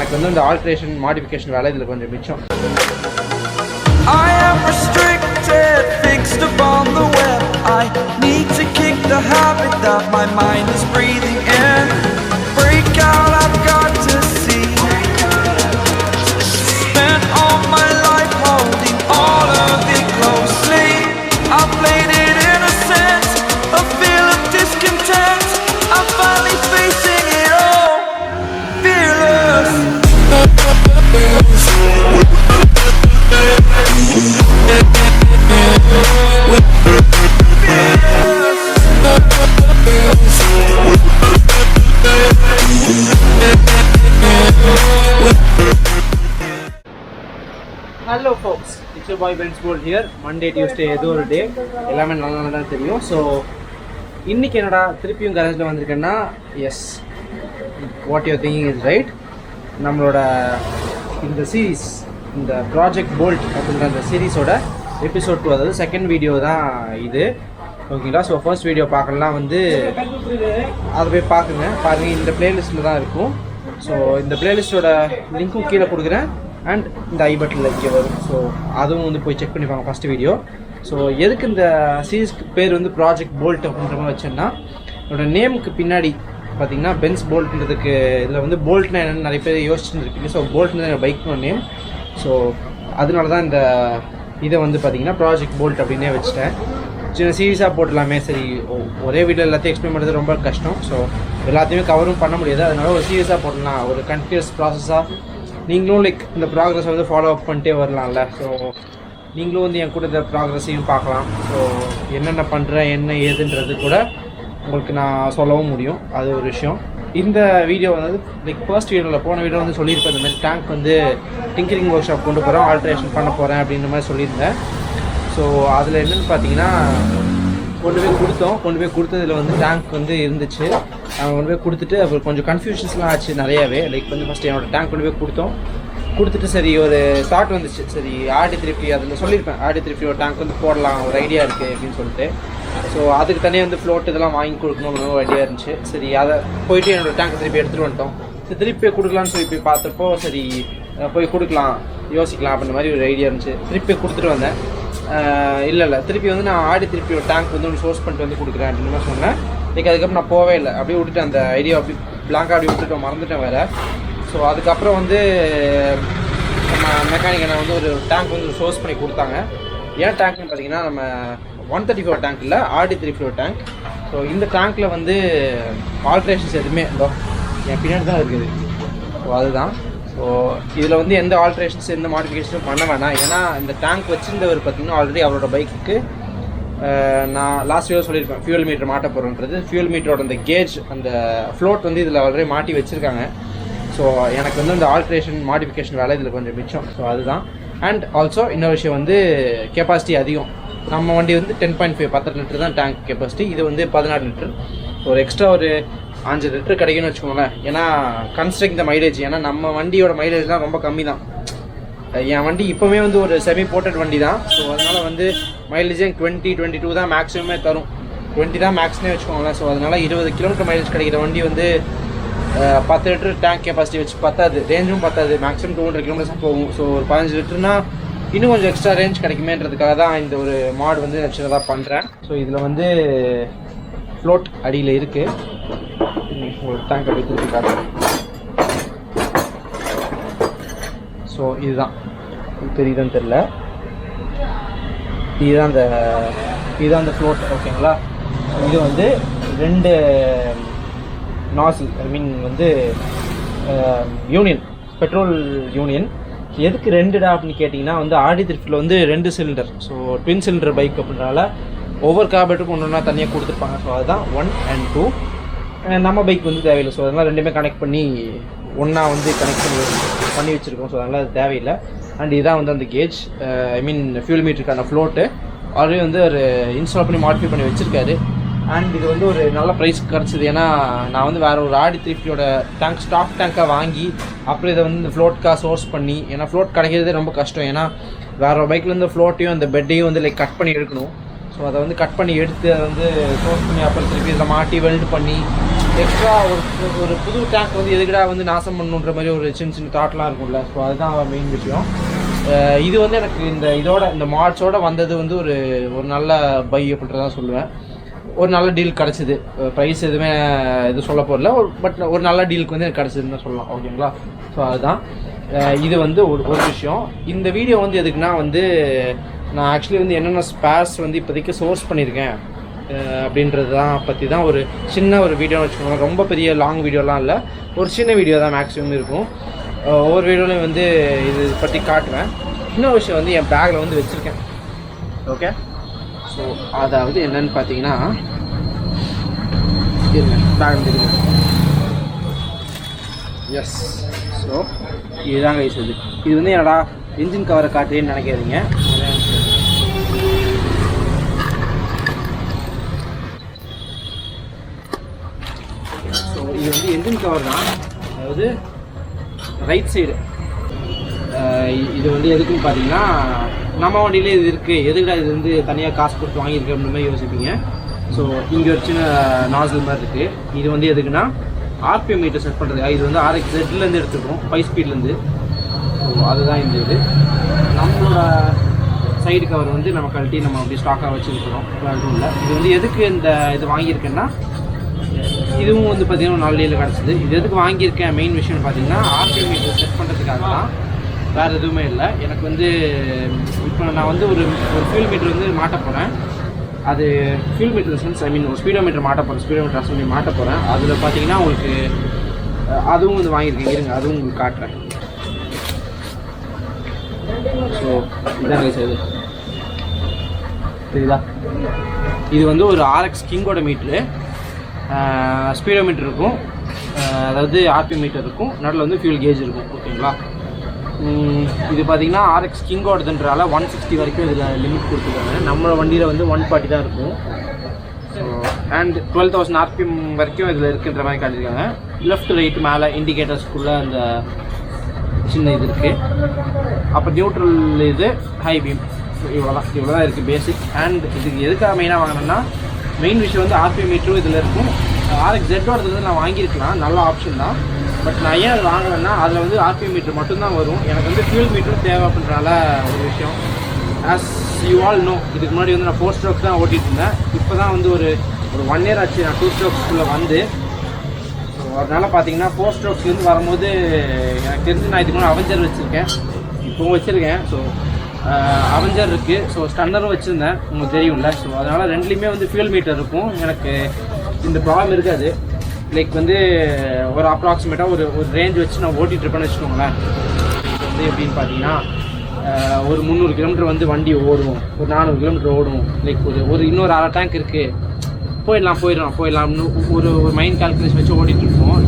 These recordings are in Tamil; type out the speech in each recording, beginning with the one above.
எனக்கு வந்து இந்த ஆல்ட்ரேஷன் மாடிஃபிகேஷன் வேலை இதில் கொஞ்சம் மிச்சம். I am restricted, fixed upon the web. I need to kick the habit that my mind is breathing in. Break out, I've got to see. Spent all my life holding all of it closely. I played it innocent, a feel of discontent. I'm finally facing it all, fearless. Hello folks, it's your boy Ben's Gold here. Monday, Tuesday ஏதோ ஒரு டே எல்லாமே நல்லா தான் தெரியும். ஸோ இன்றைக்கி என்னடா திருப்பியும் கரேஜில் வந்திருக்கேன்னா, yes, what you're thinking is right. நம்மளோட இந்த சீரீஸ், இந்த ப்ராஜெக்ட் போல்ட் அப்படின்ற அந்த சீரீஸோட எபிசோட் 2, அதாவது செகண்ட் வீடியோ தான் இது, ஓகேங்களா. ஸோ ஃபர்ஸ்ட் வீடியோ பார்க்கலாம் வந்து அதை போய் பாருங்கள். இந்த பிளேலிஸ்ட்டில் தான் இருக்கும். ஸோ இந்த பிளேலிஸ்ட்டோட லிங்க்கும் கீழே கொடுக்குறேன், அண்ட் இந்த ஐ பட்டனில் இங்கே வரும். ஸோ அதுவும் வந்து போய் செக் பண்ணிப்பாங்க ஃபஸ்ட்டு வீடியோ. ஸோ எதுக்கு இந்த சீரீஸ்க்கு பேர் வந்து ப்ராஜெக்ட் போல்ட் அப்படின்ற மாதிரி வச்சேன்னா, என்னோட நேமுக்கு பின்னாடி பார்த்தீங்கன்னா பென்ஸ் போல்ட்ன்றதுக்கு இதில் வந்து போல்ட்னா என்னென்னு நிறைய பேர் யோசிச்சுட்டு இருப்பீங்க. ஸோ போல்ட்னு தான் பைக்கோட நேம். ஸோ அதனால தான் இந்த இதை வந்து பார்த்தீங்கன்னா ப்ராஜெக்ட் போல்ட் அப்படின்னே வச்சுட்டேன். சின்ன சீரியஸாக போட்டுடலாமே, சரி ஒரே வீடியோ எல்லாத்தையும் எக்ஸ்பிளைன் பண்ணுறது ரொம்ப கஷ்டம். ஸோ எல்லாத்தையுமே கவரும் பண்ண முடியாது, அதனால ஒரு சீரியஸாக போடலாம், ஒரு கண்டினியூஸ் ப்ராசஸாக நீங்களும் லைக் இந்த ப்ராக்ரஸை வந்து ஃபாலோ அப் பண்ணிட்டே வரலாம்ல. ஸோ நீங்களும் வந்து என் கூட இந்த ப்ராக்ரஸையும் பார்க்கலாம். ஸோ என்னென்ன பண்ணுறேன் என்ன ஏதுன்றது கூட உங்களுக்கு நான் சொல்லவும் முடியும், அது ஒரு விஷயம். இந்த வீடியோ வந்து லைக் ஃபர்ஸ்ட் வீடியோவில் போன வீடியோ வந்து சொல்லியிருப்பேன், இந்த மாதிரி டேங்க் வந்து டிங்கரிங் ஒர்க் ஷாப் கொண்டு போகிறோம், ஆல்ட்ரேஷன் பண்ண போகிறேன் அப்படின்ற மாதிரி சொல்லியிருந்தேன். ஸோ அதில் என்னென்னு பார்த்தீங்கன்னா, கொண்டு போய் கொடுத்ததில் வந்து டேங்க் வந்து இருந்துச்சு. அவங்க கொண்டு போய் கொடுத்துட்டு அப்புறம் கொஞ்சம் கன்ஃபியூஷன்ஸ்லாம் ஆச்சு நிறையாவே. லைக் வந்து ஃபஸ்ட்டு என்னோடய டேங்க் கொண்டு போய் கொடுத்துட்டு சரி ஒரு தாட் வந்துச்சு, சரி RD350 அதில் சொல்லியிருப்பேன், RD350 ஒரு டேங்க் வந்து போடலாம், ஒரு ஐடியா இருக்குது அப்படின்னு சொல்லிட்டு. ஸோ அதுக்கு தனியாக வந்து ஃப்ளோட் இதெல்லாம் வாங்கி கொடுக்கணும்னு ஒரு ஐடியா இருந்துச்சு. சரி அதை போயிட்டு என்னோடய டேங்க் திருப்பி எடுத்துகிட்டு வந்துட்டோம். சரி திருப்பி போய் கொடுக்கலான்னு சொல்லி போய் பார்த்தப்போ, சரி போய் கொடுக்கலாம், யோசிக்கலாம் அப்படின்ற மாதிரி ஒரு ஐடியா இருந்துச்சு. திருப்பி கொடுத்துட்டு வந்தேன். இல்லை திருப்பி வந்து நான் RD350 ஒரு டேங்க் வந்து ஒன்று சோர்ஸ் பண்ணிட்டு வந்து கொடுக்குறேன் அப்படின்னு மாதிரி சொன்னேன். லைக் அதுக்கப்புறம் நான் போவே இல்லை, அப்படியே விட்டுட்டு அந்த ஐடியா அப்படி பிளாங்காக அப்படி விட்டுட்டு மறந்துட்டேன் வேறு. ஸோ அதுக்கப்புறம் வந்து நம்ம மெக்கானிக்கை வந்து ஒரு டேங்க் வந்து சோர்ஸ் பண்ணி கொடுத்தாங்க. ஏன் டேங்க்னு பார்த்தீங்கன்னா, நம்ம 134 டேங்க் இல்லை, RD350 டேங்க். ஸோ இந்த டேங்க்கில் வந்து ஆல்ட்ரேஷன்ஸ் எதுவுமே என் பின்னாடி தான் இருக்குது. ஸோ அதுதான். ஸோ இதில் வந்து எந்த ஆல்ட்ரேஷன்ஸ் எந்த மாடிஃபிகேஷனும் பண்ண வேணாம். ஏன்னா இந்த டேங்க் வச்சுருந்தவர் பார்த்திங்கன்னா ஆல்ரெடி அவரோட பைக்குக்கு நான் லாஸ்ட் வீடியோ சொல்லியிருப்பேன், ஃபியூல் மீட்டர் மாட்ட போகிறோன்றது. ஃபியூல் மீட்டரோட அந்த கேஜ், அந்த ஃப்ளோட் வந்து இதில் ஆல்ரெடி மாட்டி வச்சுருக்காங்க. ஸோ எனக்கு வந்து இந்த ஆல்ட்ரேஷன் மாடிஃபிகேஷன் வேலை இதில் கொஞ்சம் மிச்சம். ஸோ அதுதான். அண்ட் ஆல்சோ இன்னொரு விஷயம் வந்து கெப்பாசிட்டி அதிகம். நம்ம வண்டி வந்து 10.5 10 லிட்டர் தான் டேங்க் கெப்பாசிட்டி, இது வந்து 14 லிட்டர். ஒரு எக்ஸ்ட்ரா ஒரு 5 லிட்டர் கிடைக்குன்னு வச்சுக்கோங்களேன். ஏன்னா கன்ஸ்ட்ரக்ட் த மைலேஜ், ஏன்னா நம்ம வண்டியோட மைலேஜ்லாம் ரொம்ப கம்மி தான். என் வண்டி இப்போவே வந்து ஒரு செமி போர்ட்டட் வண்டி தான். ஸோ அதனால் வந்து மைலேஜே 20-22 தான் மேக்ஸிமமே தரும், 20 தான் மேக்ஸ்னே வச்சுக்கோங்களேன். ஸோ அதனால் 20 கிலோமீட்டர் மைலேஜ் கிடைக்கிற வண்டி வந்து 10 லிட்டர் டேங்க் கெப்பாசிட்டி வச்சு பத்தாது, ரேஞ்சும் பத்தாது, மேக்ஸிமம் 200 கிலோமீட்டர்ஸ் போகும். ஸோ ஒரு 15 லிட்டர்னா இன்னும் கொஞ்சம் எக்ஸ்ட்ரா ரேஞ்ச் கிடைக்குமேன்றதுக்காக தான் இந்த ஒரு மாடு வந்து சின்னதாக பண்ணுறேன். ஸோ இதில் வந்து ஃப்ளோட் அடியில் இருக்குது, உங்களுக்கு டேங்க் அப்படி திருப்பி காட்டுறேன். ஸோ இதுதான் தெரியுதுன்னு தெரில, இதுதான் அந்த ஃப்ளோட், ஓகேங்களா. இது வந்து 2 நாசில், ஐ மீன் வந்து யூனியன், பெட்ரோல் யூனியன். எதுக்கு 2டா அப்படின்னு கேட்டிங்கன்னா, வந்து RD350 வந்து 2 cylinder. So twin cylinder bike அப்படின்றனால ஒவ்வொரு கார்பரேட்டுக்கும் ஒன்று தனியாக கொடுத்துருப்பாங்க. ஸோ அதுதான் 1 and 2. நம்ம பைக் வந்து தேவையில்லை. ஸோ அதனால் ரெண்டுமே கனெக்ட் பண்ணி ஒன்றா வந்து கனெக்ட் பண்ணி வச்சுருக்கோம். ஸோ அதனால் அது தேவையில்லை. அண்ட் இதுதான் வந்து அந்த கேஜ், ஐ மீன் ஃபியூல் மீட்டருக்கான ஃப்ளோட்டு ஆல்ரெடி வந்து ஒரு இன்ஸ்டால் பண்ணி மாடிஃபை பண்ணி வச்சுருக்காரு. அண்ட் இது வந்து ஒரு நல்ல ப்ரைஸ் கிடச்சிது. ஏன்னா நான் வந்து வேறு ஒரு RD350 டேங்க் ஸ்டாக் டேங்காக வாங்கி அப்புறம் இதை வந்து இந்த ஃப்ளோட்காக சோர்ஸ் பண்ணி, ஏன்னா ஃப்ளோட் கிடைக்கிறதே ரொம்ப கஷ்டம். ஏன்னா வேறு பைக்லேருந்து ஃப்ளோட்டையும் அந்த பெட்டையும் வந்து லைக் கட் பண்ணி எடுக்கணும். ஸோ அதை வந்து கட் பண்ணி எடுத்து அதை வந்து சோர்ஸ் பண்ணி அப்புறம் திருப்பி இதில் மாட்டி வெல்டு பண்ணி எக்ஸ்ட்ரா ஒரு புது டேங்க் வந்து எதுக்கடா வந்து நாசம் பண்ணணுன்ற மாதிரி ஒரு சின்ன சின்ன தாட்லாம் இருக்கும்ல. ஸோ அதுதான் மெயின் விஷயம். இது வந்து எனக்கு இந்த மார்ட்ஸோட வந்தது வந்து ஒரு நல்ல பை அப்படின்றதான் சொல்லுவேன். ஒரு நல்ல டீல் கிடச்சிது. ப்ரைஸ் எதுவுமே இது சொல்ல போகல, பட் ஒரு நல்ல டீலுக்கு வந்து எனக்கு கிடச்சிதுன்னு தான் சொல்லலாம். ஓகேங்களா? ஸோ அதுதான் இது வந்து ஒரு விஷயம். இந்த வீடியோ வந்து எதுக்குன்னா வந்து நான் ஆக்சுவலி வந்து என்னென்ன ஸ்பேர்ஸ் வந்து இப்போதைக்கு சோர்ஸ் பண்ணியிருக்கேன் அப்படின்றது தான் பற்றி தான் ஒரு சின்ன ஒரு வீடியோன்னு வச்சுக்கோங்க. ரொம்ப பெரிய லாங் வீடியோலாம் இல்லை, ஒரு சின்ன வீடியோ தான் மேக்ஸிமம் இருக்கும். ஒவ்வொரு வீடியோலையும் வந்து இது பற்றி காட்டுவேன். இன்னொரு விஷயம் வந்து என் பேக்கில் வந்து வச்சுருக்கேன். ஓகே, ஸோ அதாவது என்னென்னு பார்த்தீங்கன்னா பேக் தெரியும். எஸ், ஸோ இதுதான் கைஸ். இது வந்து என்னடா இன்ஜின் கவரை காட்டுறேன்னு நினைக்காதீங்க. ஸோ இது வந்து என்ஜின் கவர் தான், அதாவது ரைட் சைடு. இது வந்து எதுக்குன்னு பார்த்தீங்கன்னா, நம்ம வண்டியிலே இது இருக்குது, எதுக்குடா இது வந்து தனியாக காசு கொடுத்து வாங்கியிருக்கு அப்படின்ற மாதிரி யோசிப்பீங்க. ஸோ இங்கே ஒரு சின்ன நாசில் மாதிரி இருக்குது. இது வந்து எதுக்குன்னா ஆர்பிஎம் மீட்டர் செட் பண்ணுறதுக்காக. இது வந்து RXZலேருந்து எடுத்துருக்கோம், 5 ஸ்பீட்லேருந்து. ஸோ அதுதான் இந்த இது. நம்மளோட சைடு கவர் வந்து நம்ம கழட்டி நம்ம அப்படி ஸ்டாக்காக வச்சுருக்கிறோம் ரூமில். இது வந்து எதுக்கு இந்த இது வாங்கியிருக்கேன்னா, இதுவும் வந்து பார்த்திங்கன்னா 4 டேயில் கிடச்சிது. இது எதுக்கு வாங்கியிருக்கேன் மெயின் விஷயம்னு பார்த்தீங்கன்னா, ஆர்பிஎம் மீட்டர் செட் பண்ணுறதுக்காக தான், வேறு எதுவுமே இல்லை. எனக்கு வந்து இப்போ நான் வந்து ஒரு ஃபியூல் மீட்டர் வந்து மாட்ட போகிறேன். அது ஃபியூல் மீட்டர் சென்ஸ் ஒரு ஸ்பீடோ மீட்டர் மாட்ட போகிறேன், ஸ்பீடோ மீட்டர் அசம்பி மாட்ட போகிறேன். அதில் பார்த்தீங்கன்னா உங்களுக்கு அதுவும் வந்து வாங்கியிருக்கேன். இருங்க, அதுவும் உங்களுக்கு காட்டுறேன். ஸோ இதான் இது தெரியுதா? இது வந்து ஒரு RX கிங்கோட மீட்ரு. ஸ்பீடோ மீட்டர் இருக்கும், அதாவது ஆர்பிஎம் மீட்டர் இருக்கும், நடுவில் வந்து ஃபியூல் கேஜ் இருக்கும். ஓகேங்களா? இது பார்த்தீங்கன்னா RX கிங்கோடதுன்றால 160 வரைக்கும் இதில் லிமிட் கொடுத்துருக்காங்க. நம்ம வண்டியில் வந்து 140 தான் இருக்கும். ஸோ அண்ட் 12,000 RPM வரைக்கும் இதில் இருக்குன்ற மாதிரி காட்டியிருக்காங்க. லெஃப்ட் ரைட் மேலே இண்டிகேட்டர்ஸ்குள்ளே அந்த சின்ன இது இருக்குது. அப்போ நியூட்ரல் இது, ஹை பீம், இவ்வளோதான் இருக்குது பேசிக். அண்ட் இதுக்கு எதுக்காக மெயினாக வாங்கினேன்னா, மெயின் விஷயம் வந்து ஆர்பிஎம் மீட்டரும் இதில் இருக்கும். RXZோட வந்து நான் வாங்கியிருக்கலாம், நல்ல ஆப்ஷன் தான். பட் நான் ஏன் அது வாங்கினேன்னா, அதில் வந்து ஆர்பிஎம் மீட்டர் மட்டும்தான் வரும். எனக்கு வந்து ஃபியூல் மீட்டரும் தேவை அப்படின்றனால ஒரு விஷயம். ஆஸ் யூ ஆல் நோ, இதுக்கு முன்னாடி வந்து நான் 4 ஸ்ட்ரோக்ஸ் தான் ஓட்டிகிட்டு இருந்தேன். இப்போ தான் வந்து ஒரு 1 இயர் ஆச்சு நான் 2 ஸ்ட்ரோக்ஸ்குள்ளே வந்து. ஸோ அதனால் பார்த்தீங்கன்னா 4 ஸ்ட்ரோக்ஸ்லேருந்து வரும்போது எனக்கு தெரிஞ்சு நான் இதுக்கு முன்னாடி அவெஞ்சர் வச்சுருக்கேன், இப்போவும் வச்சுருக்கேன். ஸோ அவெஞ்சர் இருக்குது, ஸோ ஸ்டன்னரும் வச்சுருந்தேன், உங்களுக்கு தெரியும்ல. ஸோ அதனால் ரெண்டுலேயுமே வந்து ஃபியூல் மீட்டர் இருக்கும். எனக்கு இந்த ப்ராப்ளம் இருக்காது. லைக் வந்து ஒரு அப்ராக்சிமேட்டாக ஒரு ரேஞ்ச் வச்சு நான் ஓட்டிகிட்டு இருப்பேன்னு வச்சுக்கோங்களேன். இது வந்து எப்படின்னு பார்த்தீங்கன்னா, ஒரு 300 கிலோமீட்டர் வந்து வண்டி ஓடுவோம், ஒரு 400 கிலோமீட்டர் ஓடுவோம். லைக் ஒரு இன்னொரு 1/2 டேங்க் இருக்குது, போயிடலாம்னு ஒரு மைண்ட் கால்குலேஷன் வச்சு ஓடிட்டு இருப்போம்.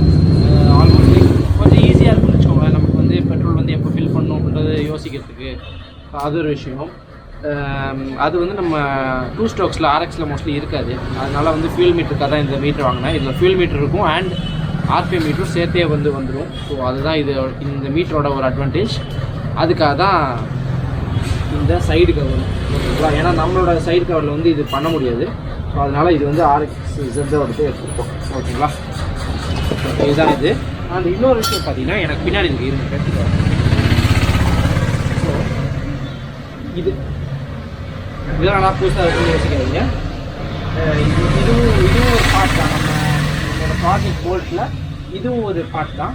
ஆல்மோஸ்ட் லைக் கொஞ்சம் ஈஸியாக இருக்குன்னு வச்சுக்கோங்களேன். நமக்கு வந்து பெட்ரோல் வந்து எப்போ ஃபில் பண்ணணும் அப்படின்றத யோசிக்கிறதுக்கு. அது ஒரு விஷயம். அது வந்து நம்ம 2 ஸ்ட்ரோக்ஸில் RXல மோஸ்ட்லி இருக்காது. அதனால் வந்து ஃபியூல் மீட்டருக்காக தான் இந்த மீட்டர் வாங்கினேன். இதில் ஃபியூல் மீட்டர் இருக்கும் அண்ட் ஆர்பிஎம் மீட்டரும் சேர்த்தே வந்துடும். ஸோ அதுதான் இந்த மீட்டரோட ஒரு அட்வான்டேஜ். அதுக்காக தான் இந்த சைடு கவர். ஓகேங்களா? ஏன்னா நம்மளோட சைடு கவரில் வந்து இது பண்ண முடியாது. ஸோ அதனால் இது வந்து RXZோட எடுத்துருப்போம். ஓகேங்களா? இதுதான் இது. அந்த இன்னொரு விஷயம் பார்த்தீங்கன்னா, எனக்கு பின்னாடி இருக்குது எடுத்துக்கிறேன். ஸோ இதெல்லாம் நல்லா புதுசாக இருக்குன்னு யோசிக்காதீங்க. இதுவும் ஒரு பார்ட் தான். நம்மளோட ப்ராஜெக்ட் போல்ட்டில் இதுவும் ஒரு பார்ட் தான்.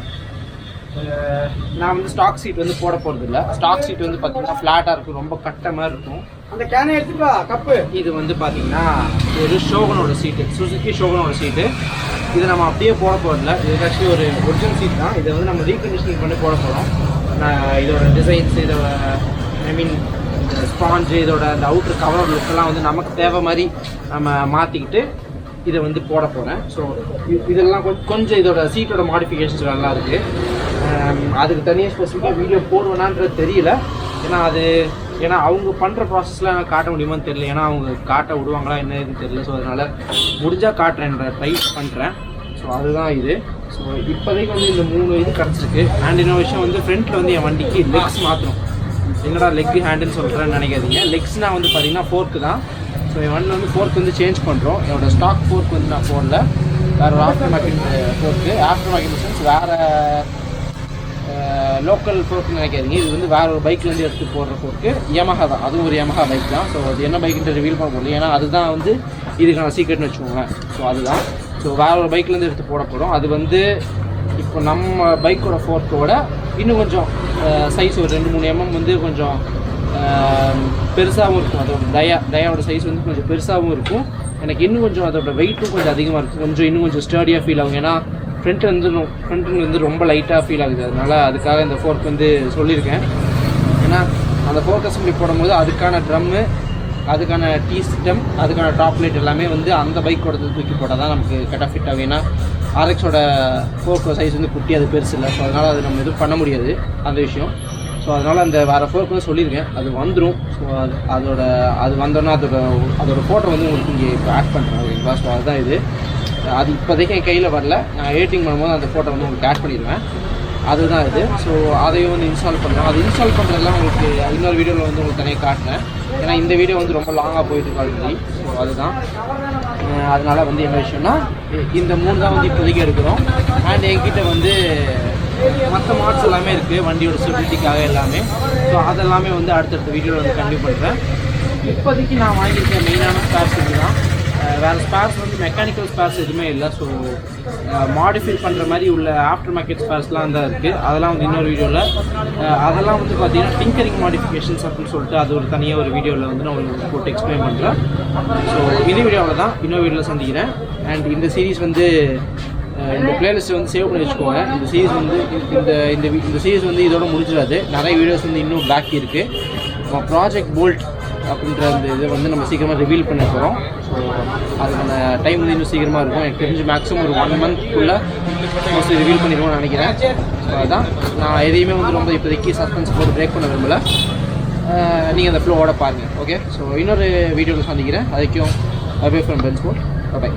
நான் வந்து ஸ்டாக் சீட் வந்து போட போகிறது இல்லை. ஸ்டாக் சீட் வந்து பார்த்தீங்கன்னா ஃப்ளாட்டாக இருக்கும், ரொம்ப கட்ட மாதிரி இருக்கும். அந்த கேனை எடுத்துக்கா கப்பு. இது வந்து பார்த்தீங்கன்னா ஒரு ஷோகனோட சீட்டு, சுசுகி ஷோகனோட சீட்டு. இதை நம்ம அப்படியே போட போகிறதில்ல. இது ஆக்சுவலி ஒரு ஒரிஜினல் சீட் தான். இதை வந்து நம்ம ரீகண்டிஷனிங் பண்ணி போட போகிறோம். இதோட டிசைன்ஸ், இதோட ஸ்பாஞ்சு, இதோட அந்த அவுட்ரு கவர் லுக்கெல்லாம் வந்து நமக்கு தேவை மாதிரி நம்ம மாற்றிக்கிட்டு இதை வந்து போட போகிறேன். ஸோ இதெல்லாம் கொஞ்சம் இதோட சீட்டோட மாடிஃபிகேஷன்ஸ் நல்லா இருக்குது. அதுக்கு தனியாக ஸ்பெசிஃபிக்காக வீடியோ போடுவேனான்றது தெரியல. ஏன்னா அவங்க பண்ணுற ப்ராசஸ்லாம் காட்ட முடியுமான்னு தெரியல. ஏன்னா அவங்க காட்ட விடுவாங்களா என்னன்னு தெரியல. ஸோ அதனால் முடிஞ்சால் காட்டுறேன், ட்ரை பண்ணுறேன். ஸோ அதுதான் இது. ஸோ இப்போதைக்கு வந்து இந்த 3 இது கிடச்சிருக்கு. அண்ட் இன்னொரு விஷயம் வந்து ஃப்ரண்ட்டில் வந்து என் வண்டிக்கு லெக்ஸ் மாற்றணும். என்னடா லெக் ஹேண்டுன்னு சொல்கிறேன்னு நினைக்காதீங்க. லெக்ஸ்னால் வந்து பார்த்தீங்கன்னா ஃபோர்க்கு தான். ஸோ என் வண்டியில் வந்து ஃபோர்க் வந்து சேஞ்ச் பண்ணுறோம். என்னோடய ஸ்டாக் ஃபோர்க் வந்து நான் போடல. வேறு ஒரு ஆஃப்டர் மார்க்கெட் ஃபோர்க்கு. ஆஃப்டர் மார்க்கெட் சென்ஸ் வேறு லோக்கல் ஃபோர்க்குன்னு நினைக்காதீங்க. இது வந்து வேறு ஒரு பைக்லேருந்து எடுத்து போடுற ஃபோர்க்கு. யமஹா தான், அதுவும் ஒரு யமஹா பைக் தான். ஸோ அது என்ன பைக்குன்ற ரிவீல் பண்ண போகல, ஏன்னா அதுதான் வந்து இதுக்கான சீக்ரெட்னு வச்சுக்கோங்க. ஸோ அதுதான். ஸோ வேறு ஒரு பைக்லேருந்து எடுத்து போட போகிறோம். அது வந்து இப்போ நம்ம பைக்கோட ஃபோர்க்கோட இன்னும் கொஞ்சம் சைஸ் ஒரு 2-3 mm வந்து கொஞ்சம் பெருசாகவும் இருக்கும். அதோட டயாவோட சைஸ் வந்து கொஞ்சம் பெருசாகவும் இருக்கும். எனக்கு இன்னும் கொஞ்சம் அதோட வெயிட்டும் கொஞ்சம் அதிகமாக இருக்கும். இன்னும் கொஞ்சம் ஸ்டர்டியாக ஃபீல் ஆகும். ஏன்னா ஃப்ரண்ட்டு வந்து ரொம்ப லைட்டாக ஃபீல் ஆகுது. அதனால் அதுக்காக இந்த ஃபோர்க் வந்து சொல்லியிருக்கேன். ஏன்னா அந்த ஃபோர்க் அசம்பிளி போடும்போது அதுக்கான ட்ரம்மு, அதுக்கான டீ சிஸ்டம், அதுக்கான டாப் லைட் எல்லாமே வந்து அந்த பைக்கோட தூக்கி போட்டால் தான் நமக்கு கரெக்டாக ஃபிட் ஆகும். ஏன்னா ஆர்எக்ஸோட ஃபோர்க் சைஸ் வந்து குட்டி, அது பெருசு இல்லை. ஸோ அதனால் அது நம்ம எதுவும் பண்ண முடியாது அந்த விஷயம். ஸோ அதனால் அந்த வேறு ஃபோர்க் வந்து சொல்லியிருக்கேன், அது வந்துடும். ஸோ அது வந்தோன்னா அதோட ஃபோட்டோ வந்து உங்களுக்கு இங்கே இப்போ ஆட் பண்ணுறேன், ஓகேங்களா? ஸோ அதுதான் இது. அது இப்போதைக்கு என் கையில் வரல. நான் எடிட்டிங் பண்ணும்போது அந்த ஃபோட்டோ வந்து உங்களுக்கு ஆட் பண்ணிடுவேன். அதுதான் இது. ஸோ அதையும் வந்து இன்ஸ்டால் பண்ணுறோம். அது இன்ஸ்டால் பண்ணுறதுலாம் உங்களுக்கு இன்னொரு வீடியோவில் வந்து உங்களுக்கு தனியாக காட்டினேன். ஏன்னா இந்த வீடியோ வந்து ரொம்ப லாங்காக போயிட்டு ஆல்ரெடி. ஸோ அதுதான். அதனால் வந்து என்ன விஷயம்னா இந்த 3 தான் வந்து இப்போதைக்கு எடுக்கிறோம். அண்ட் என்கிட்ட வந்து மற்ற மாட்ஸ் எல்லாமே இருக்குது வண்டியோட ஸ்டெபிலிட்டிக்காக எல்லாமே. ஸோ அதெல்லாமே வந்து அடுத்தடுத்த வீடியோவில் வந்து கண்டினியூ பண்ணுறேன். இப்போதைக்கு நான் வாங்கியிருக்க மெயினான ஸ்பேர்ஸ் இது தான். வேறு ஸ்பேர்ஸ் வந்து மெக்கானிக்கல் ஸ்பேர்ஸ் எதுவுமே இல்லை. ஸோ மாடிஃபை பண்ணுற மாதிரி உள்ள ஆஃப்டர் மார்க்கெட் ஸ்பேர்ஸ்லாம் தான் இருக்குது. அதெல்லாம் வந்து இன்னொரு வீடியோவில் அதெல்லாம் வந்து பார்த்திங்கன்னா டிங்கரிங் மாடிஃபிகேஷன்ஸ் அப்படின்னு சொல்லிட்டு அது ஒரு தனியாக ஒரு வீடியோவில் வந்து நான் உங்களுக்கு போட்டு எக்ஸ்பிளைன் பண்ணுறேன். ஸோ இந்த வீடியோவில் தான் இன்னொரு வீடியோவில் சந்திக்கிறேன். அண்ட் இந்த சீரீஸ் வந்து இந்த பிளேலிஸ்ட்டை வந்து சேவ் பண்ணி வச்சுக்கோங்க. இந்த சீரீஸ் வந்து இந்த சீரீஸ் வந்து இதோட முடிஞ்சிடாது. நிறைய வீடியோஸ் வந்து இன்னும் பாக்கி இருக்குது. ப்ராஜெக்ட் போல்ட் அப்படின்ற அந்த இதை வந்து நம்ம சீக்கிரமாக ரிவீல் பண்ண போகிறோம். ஸோ அதுக்கான டைம் வந்து இன்னும் சீக்கிரமாக இருக்கும். எனக்கு தெரிஞ்சு மேக்ஸிமம் ஒரு 1 month-குள்ளே மோஸ்ட்லி ரிவீல் பண்ணிடுவோம்னு நினைக்கிறேன். ஸோ அதுதான். நான் எதையுமே வந்து ரொம்ப இப்போதைக்கு சஸ்பென்ஸ் போட்டு பிரேக் பண்ண விரும்பலை. நீங்கள் அந்த ஃப்ளோவோட பாருங்கள். ஓகே, ஸோ இன்னொரு வீடியோவில் சந்திக்கிறேன். அதுக்கும் அவே ஃப்ரம் பென்ஸ்போர்ட். பை.